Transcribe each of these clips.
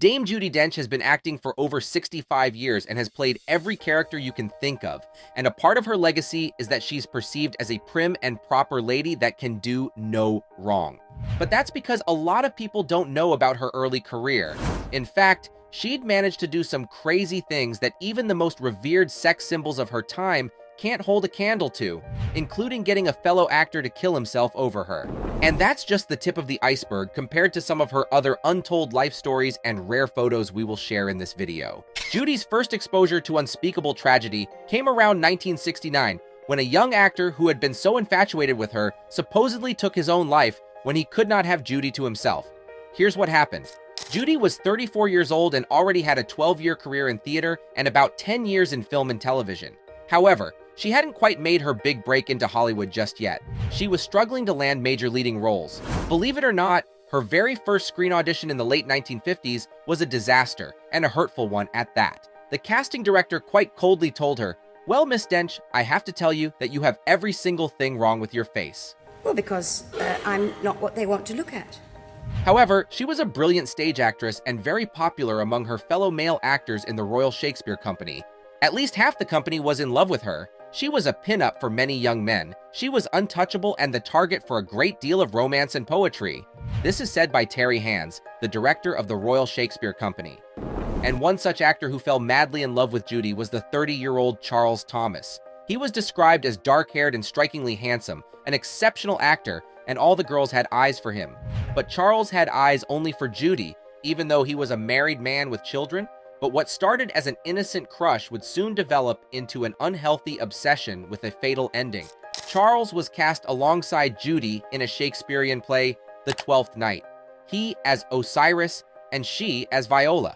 Dame Judi Dench has been acting for over 65 years and has played every character you can think of, and a part of her legacy is that she's perceived as a prim and proper lady that can do no wrong. But that's because a lot of people don't know about her early career. In fact, she'd managed to do some crazy things that even the most revered sex symbols of her time can't hold a candle to, including getting a fellow actor to kill himself over her. And that's just the tip of the iceberg compared to some of her other untold life stories and rare photos we will share in this video. Judy's first exposure to unspeakable tragedy came around 1969, when a young actor who had been so infatuated with her supposedly took his own life when he could not have Judy to himself. Here's what happened. Judy was 34 years old and already had a 12-year career in theater and about 10 years in film and television. However, she hadn't quite made her big break into Hollywood just yet. She was struggling to land major leading roles. Believe it or not, her very first screen audition in the late 1950s was a disaster, and a hurtful one at that. The casting director quite coldly told her, "Well, Miss Dench, I have to tell you that you have every single thing wrong with your face." Well, because I'm not what they want to look at. However, she was a brilliant stage actress and very popular among her fellow male actors in the Royal Shakespeare Company. At least half the company was in love with her. She was a pin-up for many young men. She was untouchable and the target for a great deal of romance and poetry. This is said by Terry Hands, the director of the Royal Shakespeare Company. And one such actor who fell madly in love with Judy was the 30-year-old Charles Thomas. He was described as dark-haired and strikingly handsome, an exceptional actor, and all the girls had eyes for him. But Charles had eyes only for Judy, even though he was a married man with children. But what started as an innocent crush would soon develop into an unhealthy obsession with a fatal ending. Charles was cast alongside Judy in a Shakespearean play, The Twelfth Night, he as Osiris and she as Viola.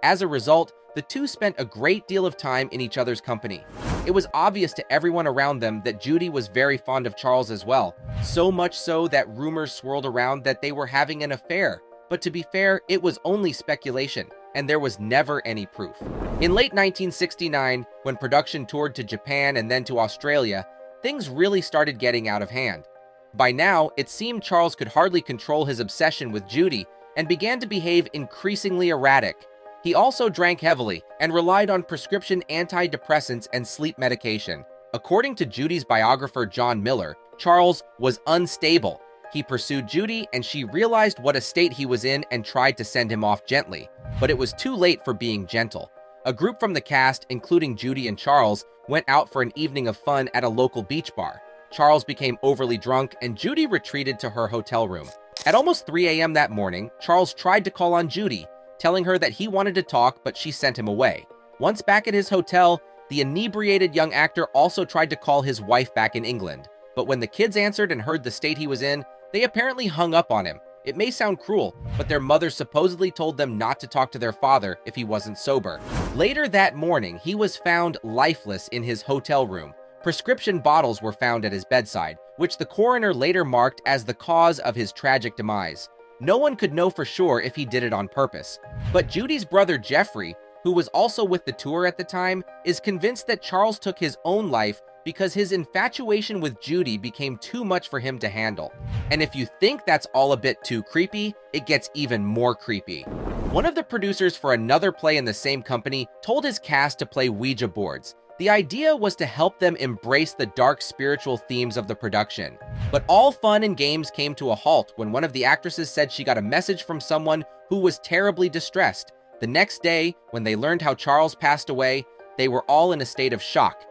As a result, the two spent a great deal of time in each other's company. It was obvious to everyone around them that Judy was very fond of Charles as well, so much so that rumors swirled around that they were having an affair. But to be fair, it was only speculation, and there was never any proof. In late 1969, when production toured to Japan and then to Australia, things really started getting out of hand. By now, it seemed Charles could hardly control his obsession with Judy and began to behave increasingly erratic. He also drank heavily and relied on prescription antidepressants and sleep medication. According to Judy's biographer John Miller, Charles was unstable. He pursued Judy and she realized what a state he was in and tried to send him off gently. But it was too late for being gentle. A group from the cast, including Judy and Charles, went out for an evening of fun at a local beach bar. Charles became overly drunk and Judy retreated to her hotel room. At almost 3 a.m. that morning, Charles tried to call on Judy, telling her that he wanted to talk, but she sent him away. Once back at his hotel, the inebriated young actor also tried to call his wife back in England. But when the kids answered and heard the state he was in, they apparently hung up on him. It may sound cruel, but their mother supposedly told them not to talk to their father if he wasn't sober. Later that morning, he was found lifeless in his hotel room. Prescription bottles were found at his bedside, which the coroner later marked as the cause of his tragic demise. No one could know for sure if he did it on purpose. But Judy's brother Jeffrey, who was also with the tour at the time, is convinced that Charles took his own life because his infatuation with Judy became too much for him to handle. And if you think that's all a bit too creepy, it gets even more creepy. One of the producers for another play in the same company told his cast to play Ouija boards. The idea was to help them embrace the dark spiritual themes of the production. But all fun and games came to a halt when one of the actresses said she got a message from someone who was terribly distressed. The next day, when they learned how Charles passed away, they were all in a state of shock.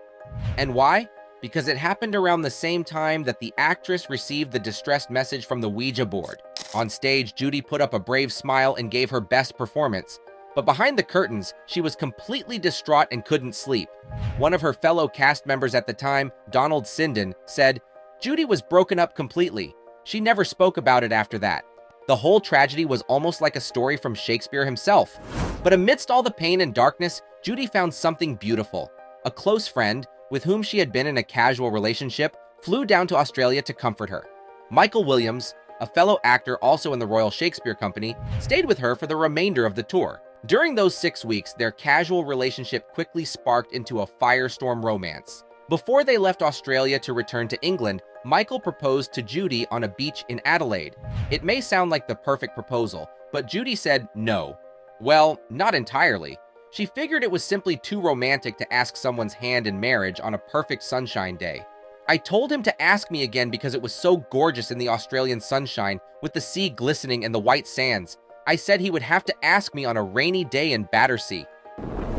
And why? Because it happened around the same time that the actress received the distressed message from the Ouija board. On stage, Judy put up a brave smile and gave her best performance. But behind the curtains, she was completely distraught and couldn't sleep. One of her fellow cast members at the time, Donald Sinden, said, "Judy was broken up completely. She never spoke about it after that." The whole tragedy was almost like a story from Shakespeare himself. But amidst all the pain and darkness, Judy found something beautiful. A close friend, with whom she had been in a casual relationship, flew down to Australia to comfort her. Michael Williams, a fellow actor also in the Royal Shakespeare Company, stayed with her for the remainder of the tour. During those 6 weeks, their casual relationship quickly sparked into a firestorm romance. Before they left Australia to return to England, Michael proposed to Judy on a beach in Adelaide. It may sound like the perfect proposal, but Judy said no. Well, not entirely. She figured it was simply too romantic to ask someone's hand in marriage on a perfect sunshine day. I told him to ask me again because it was so gorgeous in the Australian sunshine, with the sea glistening and the white sands. I said he would have to ask me on a rainy day in Battersea.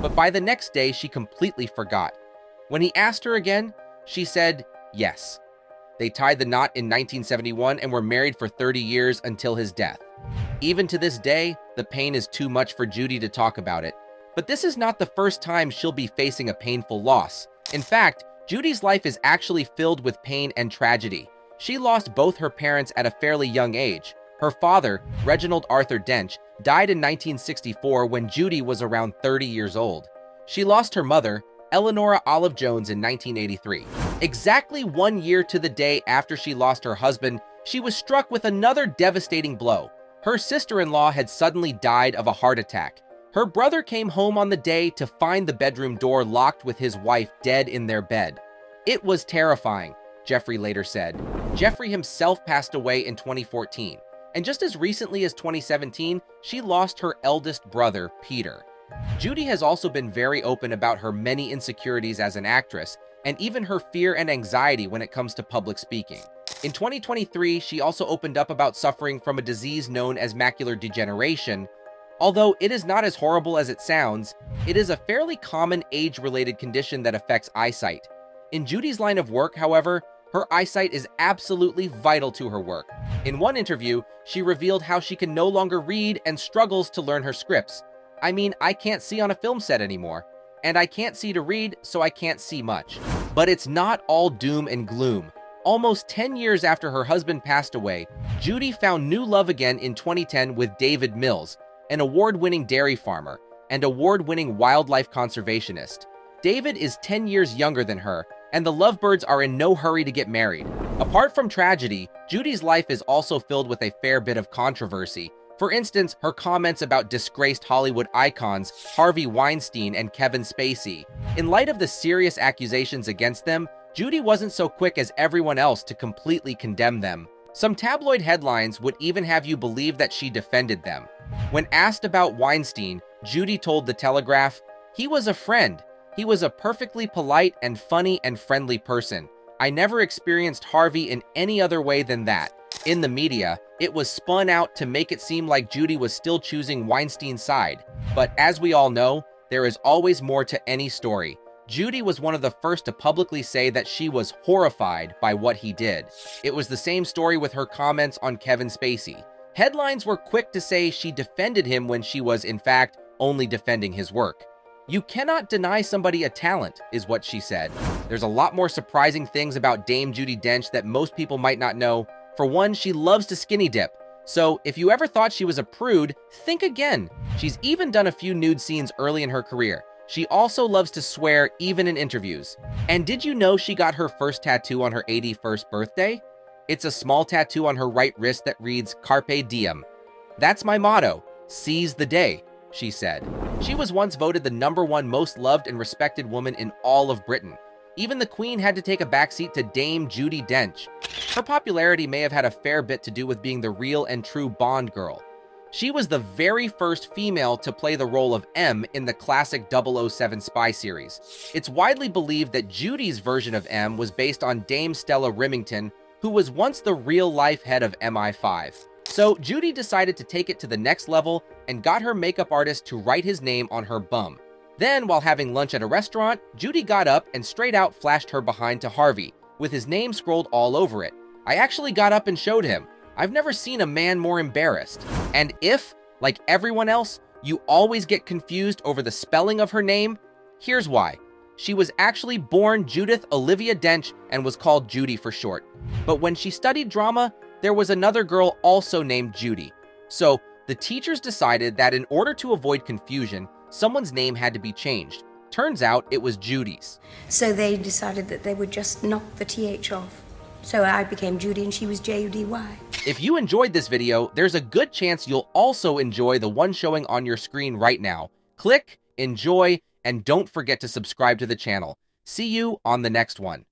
But by the next day, she completely forgot. When he asked her again, she said yes. They tied the knot in 1971 and were married for 30 years until his death. Even to this day, the pain is too much for Judy to talk about it. But this is not the first time she'll be facing a painful loss. In fact, Judy's life is actually filled with pain and tragedy. She lost both her parents at a fairly young age. Her father, Reginald Arthur Dench, died in 1964 when Judy was around 30 years old. She lost her mother, Eleanora Olive Jones, in 1983. Exactly 1 year to the day after she lost her husband, she was struck with another devastating blow. Her sister-in-law had suddenly died of a heart attack. Her brother came home on the day to find the bedroom door locked with his wife dead in their bed. It was terrifying, Jeffrey later said. Jeffrey himself passed away in 2014, and just as recently as 2017, she lost her eldest brother, Peter. Judy has also been very open about her many insecurities as an actress, and even her fear and anxiety when it comes to public speaking. In 2023, she also opened up about suffering from a disease known as macular degeneration. Although it is not as horrible as it sounds, it is a fairly common age-related condition that affects eyesight. In Judy's line of work, however, her eyesight is absolutely vital to her work. In one interview, she revealed how she can no longer read and struggles to learn her scripts. I mean, I can't see on a film set anymore, and I can't see to read, so I can't see much. But it's not all doom and gloom. Almost 10 years after her husband passed away, Judy found new love again in 2010 with David Mills, an award-winning dairy farmer and award-winning wildlife conservationist. David is 10 years younger than her, and the lovebirds are in no hurry to get married. Apart from tragedy, Judy's life is also filled with a fair bit of controversy. For instance, her comments about disgraced Hollywood icons Harvey Weinstein and Kevin Spacey. In light of the serious accusations against them, Judy wasn't so quick as everyone else to completely condemn them. Some tabloid headlines would even have you believe that she defended them. When asked about Weinstein, Judy told The Telegraph, "He was a friend. He was a perfectly polite and funny and friendly person. I never experienced Harvey in any other way than that." In the media, it was spun out to make it seem like Judy was still choosing Weinstein's side. But as we all know, there is always more to any story. Judy was one of the first to publicly say that she was horrified by what he did. It was the same story with her comments on Kevin Spacey. Headlines were quick to say she defended him when she was, in fact, only defending his work. "You cannot deny somebody a talent," is what she said. There's a lot more surprising things about Dame Judi Dench that most people might not know. For one, she loves to skinny dip. So if you ever thought she was a prude, think again. She's even done a few nude scenes early in her career. She also loves to swear, even in interviews. And did you know she got her first tattoo on her 81st birthday? It's a small tattoo on her right wrist that reads, "Carpe diem." "That's my motto, seize the day," she said. She was once voted the #1 most loved and respected woman in all of Britain. Even the Queen had to take a backseat to Dame Judi Dench. Her popularity may have had a fair bit to do with being the real and true Bond girl. She was the very first female to play the role of M in the classic 007 spy series. It's widely believed that Judy's version of M was based on Dame Stella Rimington, who was once the real-life head of MI5. So Judy decided to take it to the next level and got her makeup artist to write his name on her bum. Then, while having lunch at a restaurant, Judy got up and straight out flashed her behind to Harvey, with his name scrolled all over it. I actually got up and showed him. I've never seen a man more embarrassed. And if, like everyone else, you always get confused over the spelling of her name, here's why. She was actually born Judith Olivia Dench and was called Judy for short. But when she studied drama, there was another girl also named Judy. So the teachers decided that in order to avoid confusion, someone's name had to be changed. Turns out it was Judy's. So they decided that they would just knock the TH off. So I became Judy and she was Judy. If you enjoyed this video, there's a good chance you'll also enjoy the one showing on your screen right now. Click, enjoy, and don't forget to subscribe to the channel. See you on the next one.